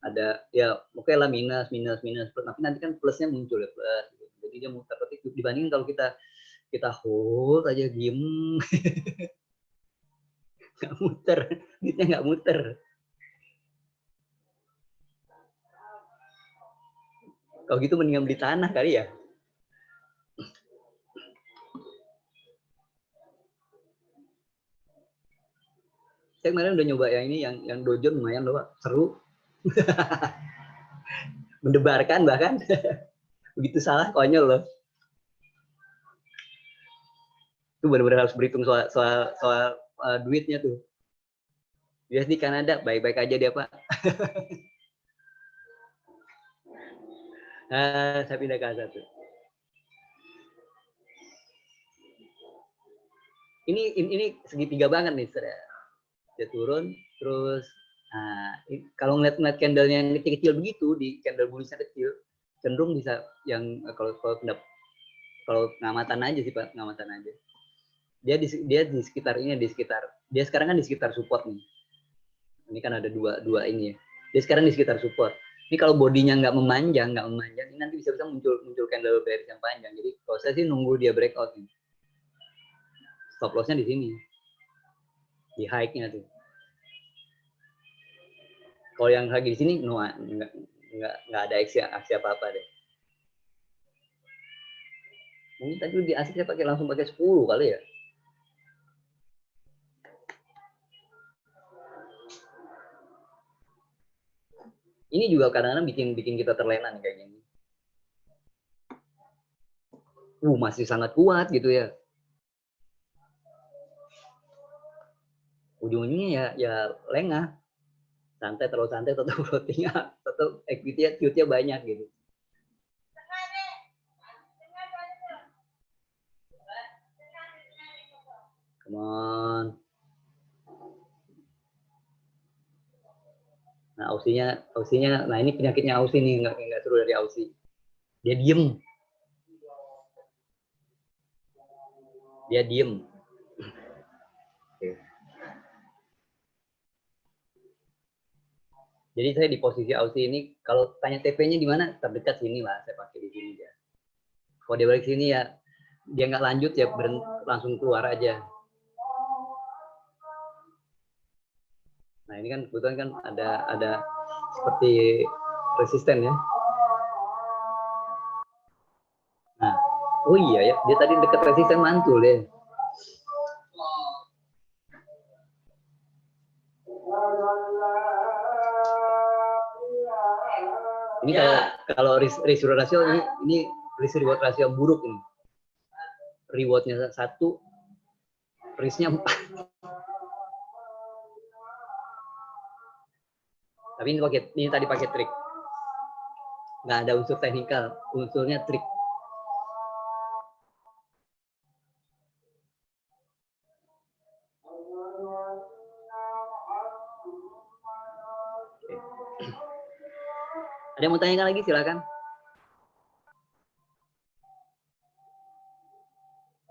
ada ya oke lah minus, tapi nanti kan plusnya muncul ya, plus gitu. Jadi dia muter, tapi dibandingin kalau kita hold aja diem nggak muter, duitnya nggak muter. Kalau gitu mendingan beli tanah kali ya. Saya kemarin udah nyoba yang ini, yang dojo lumayan loh Pak, seru. Mendebarkan bahkan. Begitu salah konyol loh. Itu benar-benar harus berhitung soal duitnya tuh. Dia di Kanada baik-baik aja dia Pak. Saya pindah ke A1. ini segitiga banget nih, dia turun terus. Nah, kalau ngeliat candlenya yang kecil-kecil begitu, di candle bullishnya kecil, cenderung bisa yang kalau ngamatan aja sih Pak, ngamatan aja. Dia di sekitar ini, dia sekarang kan di sekitar support nih. Ini kan ada dua ini ya. Dia sekarang di sekitar support. Ini kalau bodinya nggak memanjang, ini nanti bisa muncul candle bearish yang panjang. Jadi kalau saya sih nunggu dia breakout nih. Stop loss-nya di sini, di high-nya tuh. Kalau yang lagi di sini, nggak ada aksi apa-apa deh. Mungkin tadi lebih asik saya langsung pakai 10 kali ya. Ini juga kadang-kadang bikin kita terlena nih kayak gini. Masih sangat kuat gitu ya. Ujung-ujungnya ya lengah. Terlalu santai, tetap floatingnya, tetap equity-nya banyak gitu. Come on. Nah, Aussinya, nah ini penyakitnya Aussie nih, nggak seru dari Aussie. Dia diem. Oke. Jadi saya di posisi Aussie ini, kalau tanya TP-nya di mana, terdekat sini lah, saya pakai di sini ya. Kalau dia balik sini ya, dia nggak lanjut ya, langsung keluar aja. Nah ini kan kebetulan kan ada seperti resisten ya. Nah, oh iya ya, dia tadi dekat resisten mantul ya. Ini kalau risk ratio ini risk reward ratio yang buruk ini. Rewardnya 1, risknya 4. Tapi ini tadi pakai trik. Nggak ada unsur teknikal, unsurnya trik. Ada yang mau tanyakan lagi, silakan.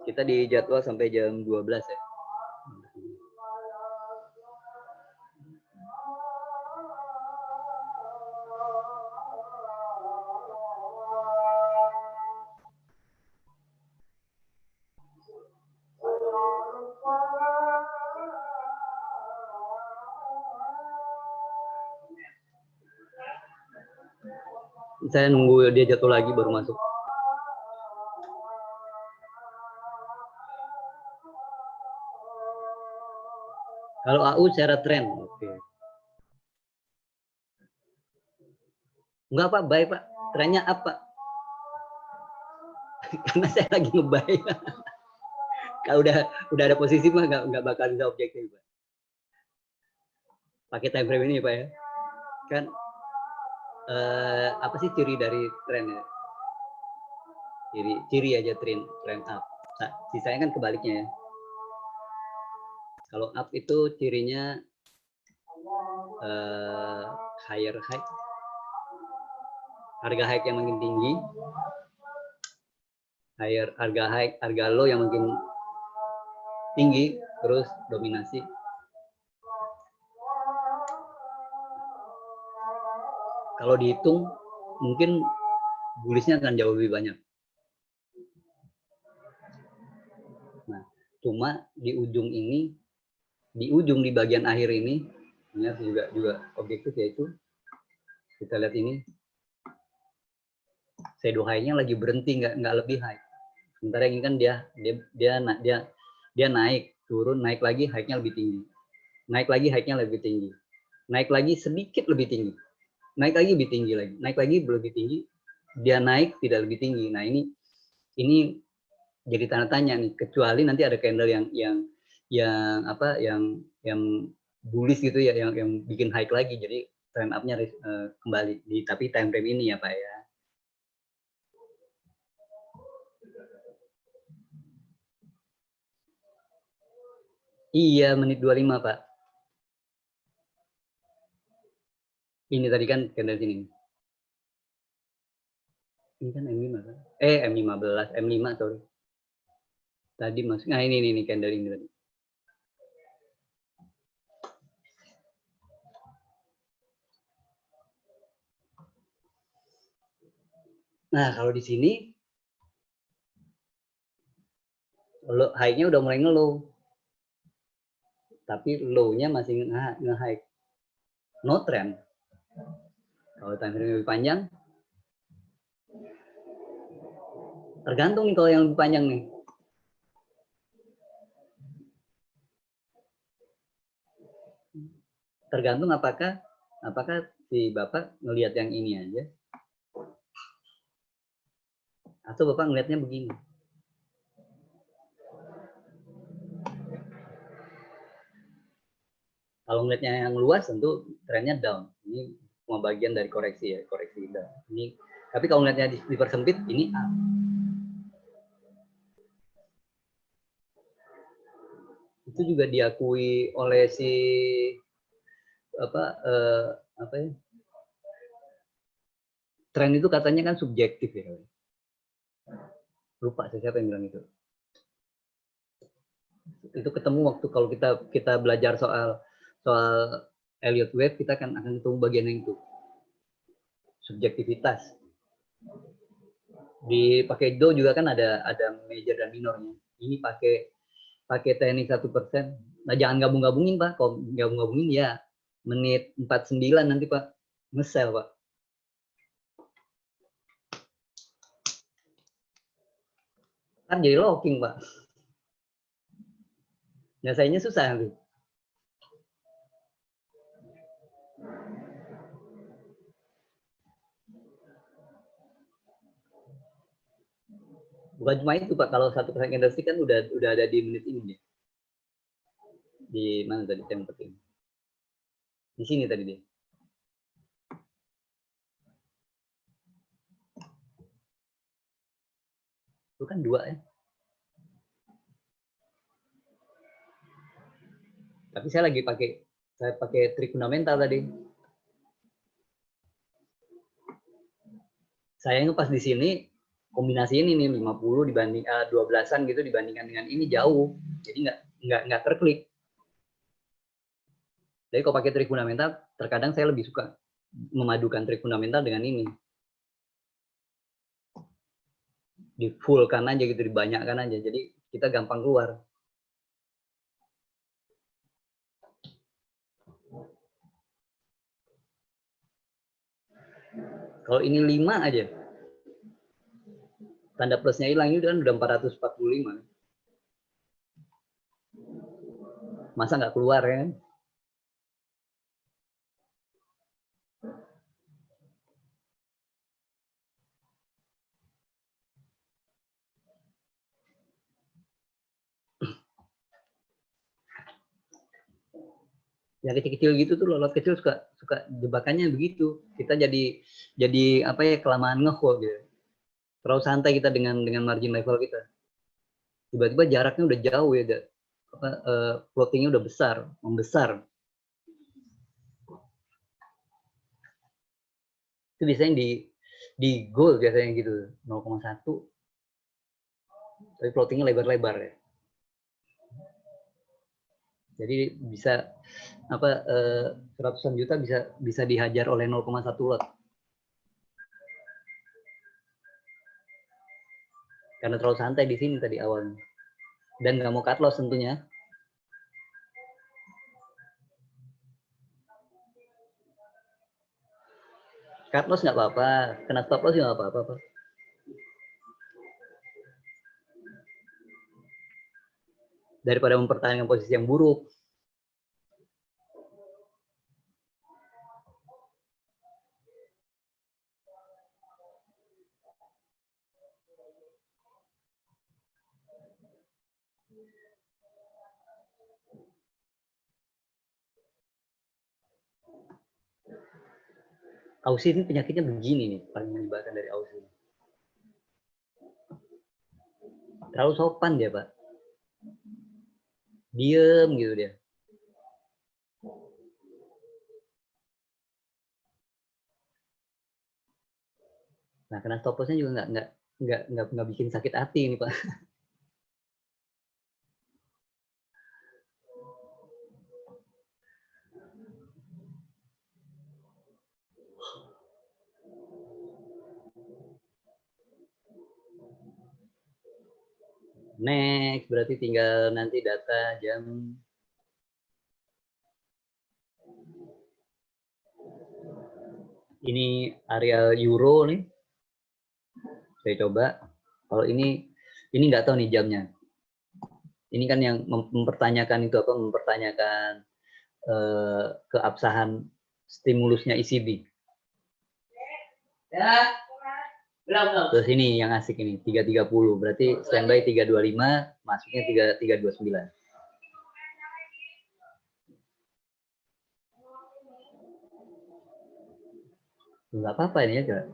Kita di jadwal sampai jam 12 ya. Saya nunggu dia jatuh lagi baru masuk. Kalau AU secara tren, oke. Enggak Pak, baik Pak. Trennya apa? Karena saya lagi ngebay. Kalau udah ada posisi mah nggak bakal bisa objektif Pak. Pakai time frame ini Pak ya. Kan apa sih ciri dari tren ya? Ciri aja trend up. Nah, sisanya kan kebaliknya ya. Kalau up itu cirinya higher high, harga high yang makin tinggi, harga low yang makin tinggi, terus dominasi. Kalau dihitung mungkin bullishnya akan jauh lebih banyak. Nah, cuma di ujung di bagian akhir ini, juga objektif yaitu kita lihat ini shadow high-nya lagi berhenti, nggak lebih high. Sementara ini kan dia naik, turun, naik lagi high-nya lebih tinggi, naik lagi high-nya lebih tinggi, naik lagi sedikit lebih tinggi, naik lagi lebih tinggi lagi, naik lagi lebih tinggi, dia naik tidak lebih tinggi. Nah ini jadi tanda tanya nih, kecuali nanti ada candle yang bullish gitu ya, yang bikin high lagi, jadi trend up-nya kembali tapi time frame ini ya Pak ya. Iya, menit 25, Pak. Ini tadi kan candle sini. Ini kan M5 kan? M15, M5 sorry. Tadi masuk. Nah, ini candle ini tadi. Nah, kalau di sini high-nya udah mulai ngelow. Tapi low-nya masih nge-high. No trend. Kalau time frame lebih panjang, tergantung nih kalau yang lebih panjang nih. Tergantung apakah si Bapak ngelihat yang ini aja atau Bapak ngelihatnya begini. Kalau ngelihatnya yang luas tentu trennya down. Ini cuma bagian dari koreksi ya, koreksi down. Ini tapi kalau ngelihatnya dipersempit ini up. Itu juga diakui oleh si apa ya? Tren itu katanya kan subjektif ya. Lupa siapa yang bilang itu. Itu ketemu waktu kalau kita belajar soal Elliott Wave, kita akan ketemu bagian yang itu, subjektivitas. Di pakai Do juga kan ada major dan minornya. Ini pakai teknik 1%. Nah, jangan gabung-gabungin, Pak. Kalau gabung-gabungin ya menit 49 nanti, Pak. Nge-sell, Pak. Kan jadi locking, Pak. Nyasainya susah nanti. Bukan cuma itu, Pak. Kalau 1% candlestick kan udah ada di menit ini nih. Di mana tadi yang penting? Di sini tadi dia. Itu kan 2 ya. Tapi saya pakai trik fundamental tadi. Sayangnya pas di sini kombinasi ini nih 50 dibanding 12-an gitu dibandingkan dengan ini jauh. Jadi nggak terklik. Jadi kalau pakai trik fundamental, terkadang saya lebih suka memadukan trik fundamental dengan ini. Di full-kan aja gitu, dibanyakkan aja. Jadi kita gampang keluar. Kalau ini 5 aja, tanda plusnya hilang itu kan udah 445. Masa nggak keluar ya? Yang kecil-kecil gitu tuh lot kecil suka jebakannya begitu. Kita jadi apa ya, kelamaan nge-hold gitu. Terlalu santai kita dengan margin level kita. Tiba-tiba jaraknya udah jauh ya, floatingnya udah membesar. Itu biasanya di gold biasanya gitu, 0,1. Tapi floatingnya lebar-lebar ya. Jadi bisa ratusan juta bisa dihajar oleh 0,1 lot. Karena terlalu santai di sini tadi awalnya. Dan nggak mau cut loss tentunya. Cut loss nggak apa-apa, kena stop loss nggak apa-apa. Daripada mempertahankan posisi yang buruk. Aussie ini penyakitnya begini nih, paling menyebalkan dari Aussie. Terlalu sopan dia, Pak. Diem gitu dia. Nah, karena stop lossnya juga nggak bikin sakit hati ini Pak. Next, berarti tinggal nanti data jam ini area euro nih. Saya coba. Kalau ini nggak tahu nih jamnya. Ini kan yang mempertanyakan itu apa? Mempertanyakan keabsahan stimulusnya ECB. Ya. Belum. Terus ini yang asik ini 330. Berarti standby 325, masuknya 329. Enggak apa-apa ini aja.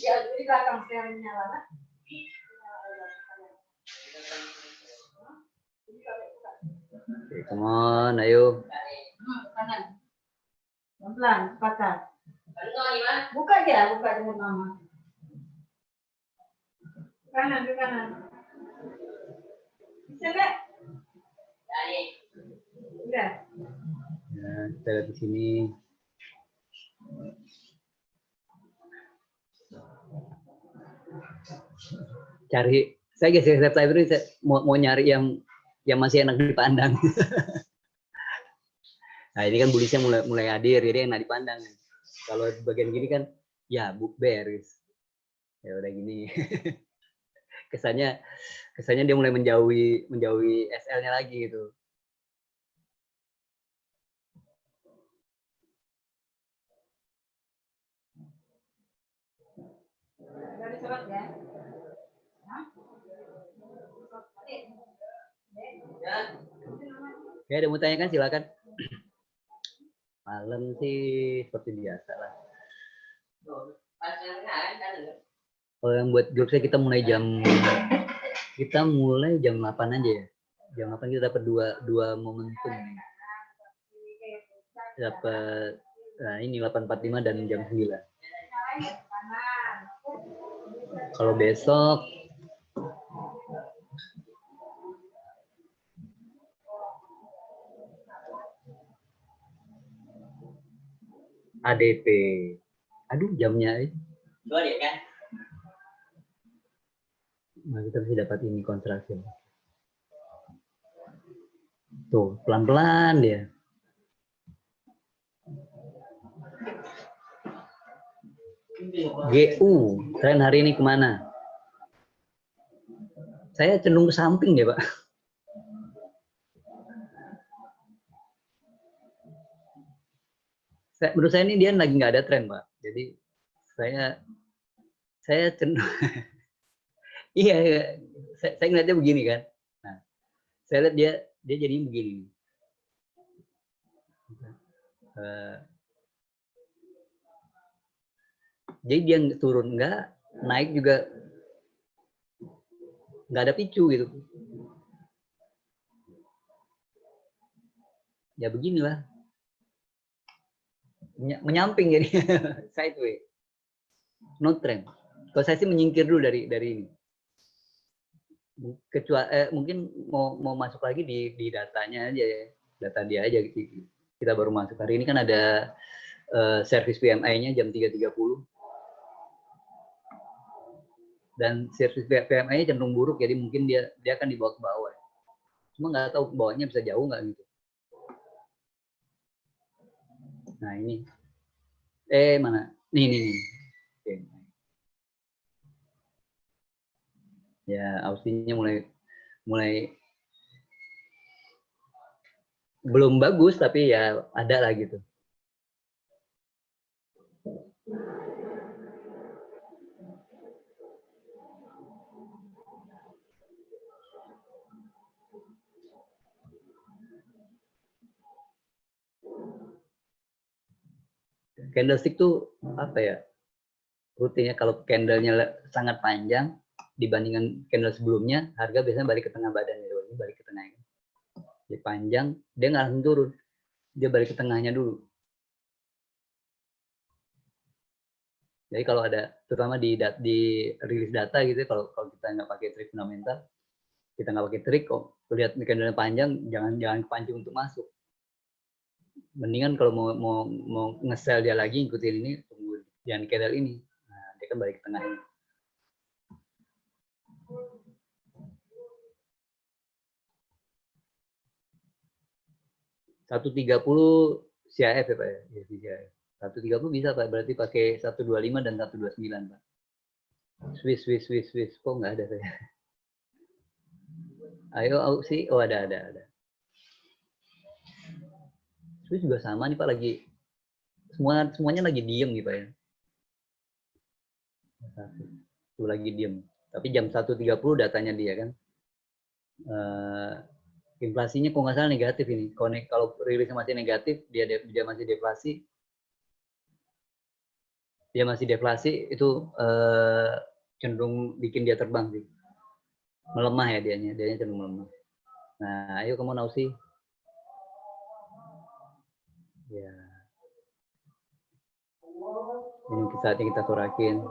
Ya, di belakang saya nyala. Oke, come on, ayo. Kanan. Pelan-pelan, cepat. Buka aja, buka dengan mama. Kanan, ke kanan. Bisa nggak? Udah. Nah, kita lihat di sini. Cari, saya geser library, saya mau nyari yang masih enak dipandang. Nah ini kan bullisnya mulai hadir, jadi enak dipandang. Kalau bagian gini kan, ya book bearish. Ya udah gini. kesannya dia mulai menjauhi SL-nya lagi gitu. Dari surat ya? Ya, ada mau tanyakan silakan. Malam sih seperti biasa lah. Kalau yang buat grup saya kita mulai jam 8 aja ya. Jam 8 kita dapat dua momentum. Dapat ini 8.45 dan jam 9. Kalau besok ADP. Aduh jamnya. Dua dia kan? Nah, kita bisa dapat ini kontraksi. Tuh, pelan-pelan dia. GU, tren hari ini kemana? Saya cenderung ke samping ya, Pak. Menurut saya ini dia lagi nggak ada tren, Pak. Jadi saya cenderung iya, saya ngeliatnya begini kan. Nah, saya lihat dia jadi begini. Jadi dia turun enggak, naik juga nggak ada picu gitu. Ya beginilah. Menyamping jadi sideways. No trend. Kalau saya sih menyingkir dulu dari ini. Kecuali mungkin mau masuk lagi di datanya aja ya. Data dia aja gitu. Kita baru masuk. Hari ini kan ada service PMI-nya jam 3.30. Dan service PMI-nya cenderung buruk, jadi mungkin dia akan dibawa ke bawah. Cuma nggak tahu bawahnya bisa jauh nggak gitu. Nah ini. Mana? Nih. Oke. Ya, Ausinya mulai belum bagus tapi ya ada lah gitu. Candlestick tuh apa ya? Rutinnya kalau candlenya sangat panjang, dibandingkan candle sebelumnya, harga biasanya balik ke tengah badan ya, ini balik ke tengah. Di panjang, dia nggak langsung turun, dia balik ke tengahnya dulu. Jadi kalau ada, terutama di rilis data gitu, kalau kita nggak pakai trik fundamental, kita nggak pakai trik, kok lihat candle panjang, jangan kepancing untuk masuk. Mendingan kalau mau nge-sell dia lagi, ikutin ini, tunggu jangan candle ini. Nah, dia kan balik ke tengah ini. $1.30 CHF ya Pak ya? Ya, CHF. 1.30 bisa Pak, berarti pakai 125 dan 129 Pak. Swiss. Kok nggak ada saya? Ayo auksi, oh ada. Swiss juga sama nih Pak, lagi semuanya lagi diem nih Pak ya. Tuh lagi diem. Tapi jam 1.30 datanya dia kan. Inflasinya kok nggak salah negatif ini. Kalau rilisnya masih negatif, dia masih deflasi. Dia masih deflasi, itu cenderung bikin dia terbang sih. Melemah ya dianya cenderung melemah. Nah, ayo kamu Nausi. Ya. Ini saatnya kita sorakin.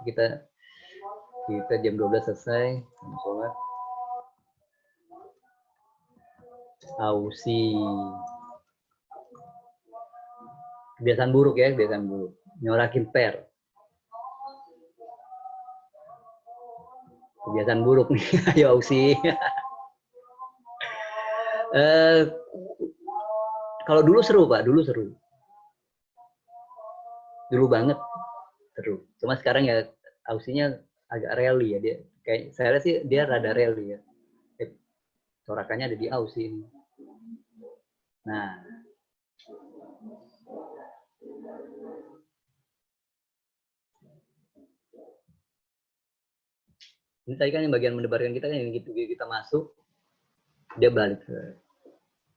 Kita jam 12 selesai, sholat. Ausi. Kebiasaan buruk ya, kebiasaan buruk. Nyorakin per. Kebiasaan buruk nih, ayo Ausi. Kalau dulu seru Pak, dulu banget seru. Cuma sekarang ya Ausinya agak rally ya, dia kayak saya lihat sih dia rada rally ya. Corakannya ada di Ausi ini. Nah, ini tadi kan yang bagian mendebarkan kita kan yang gitu kita masuk, dia balik ke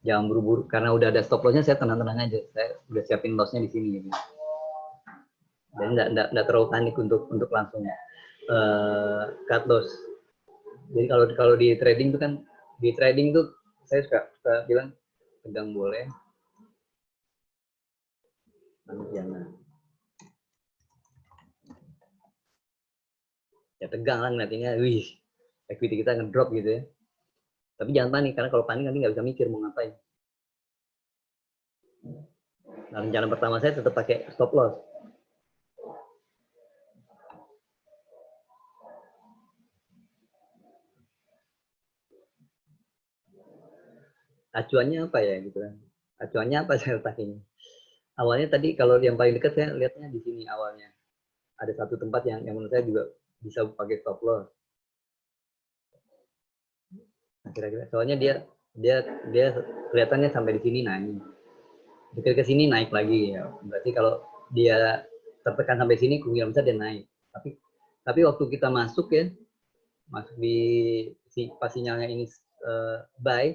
jangan buru-buru karena udah ada stop lossnya, saya tenang-tenang aja, saya udah siapin lossnya di sini gitu. Dan nggak terlalu panik untuk langsung cut loss. Jadi kalau di trading tuh saya suka bilang tegang boleh, jangan. Ya tegang lah nantinya, wih, equity kita ngedrop gitu ya. Tapi jangan panik, karena kalau panik nanti nggak bisa mikir mau ngapain. Nah, rencana pertama saya tetap pakai stop loss. Acuannya apa ya gitu kan? Acuannya apa saya letaknya? Awalnya tadi kalau yang paling dekat saya lihatnya di sini awalnya. Ada satu tempat yang menurut saya juga bisa pakai stop loss. Nah, kira-kira soalnya dia kelihatannya sampai di sini naik. Dekat ke sini naik lagi ya. Berarti kalau dia tertekan sampai sini kemungkinan besar dia naik. Tapi waktu kita masuk di pas sinyalnya ini buy,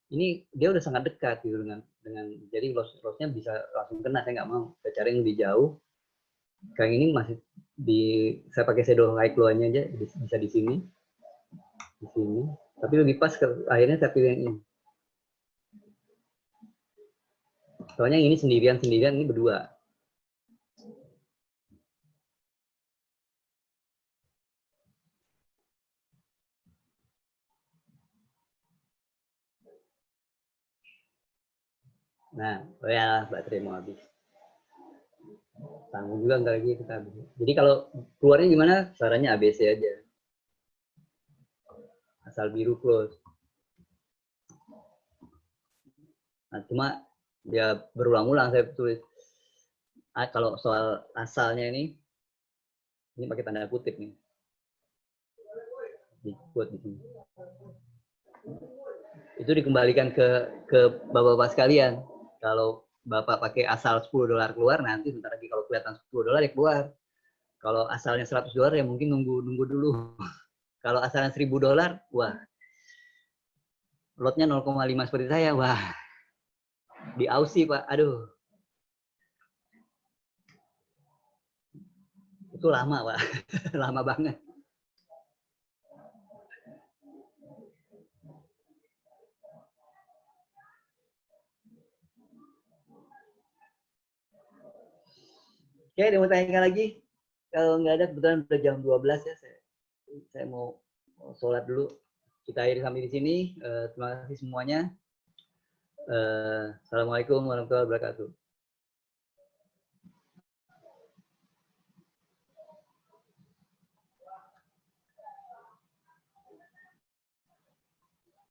ini dia udah sangat dekat gitu dengan jadi lossnya bisa langsung kena. Saya nggak mau, saya cari yang lebih jauh. Kayak ini masih saya pakai shadow high low-nya aja, bisa di sini, tapi lebih pas akhirnya saya pilih yang ini. Soalnya ini sendirian, ini berdua. Nah, oh ya, baterai mau habis. Tanggung juga nggak lagi kita habis. Jadi kalau keluarnya gimana? Caranya ABC aja. Asal biru close. Nah, cuma ya berulang-ulang saya tulis. Kalau soal asalnya ini pakai tanda kutip nih. Dibuat di sini. Itu dikembalikan ke bapak-bapak sekalian. Kalau Bapak pakai asal $10 keluar, nanti sebentar lagi kalau kelihatan $10 ya keluar. Kalau asalnya $100 ya mungkin nunggu dulu. Kalau asalnya $1.000, wah, lotnya 0,5 seperti saya, wah, di Aussie Pak, aduh. Itu lama Pak, lama banget. Oke, ada mau tanya lagi? Kalau nggak ada, kebetulan udah jam 12 ya. Saya mau sholat dulu. Kita akhiri sampai di sini. Terima kasih semuanya. Assalamualaikum warahmatullahi wabarakatuh.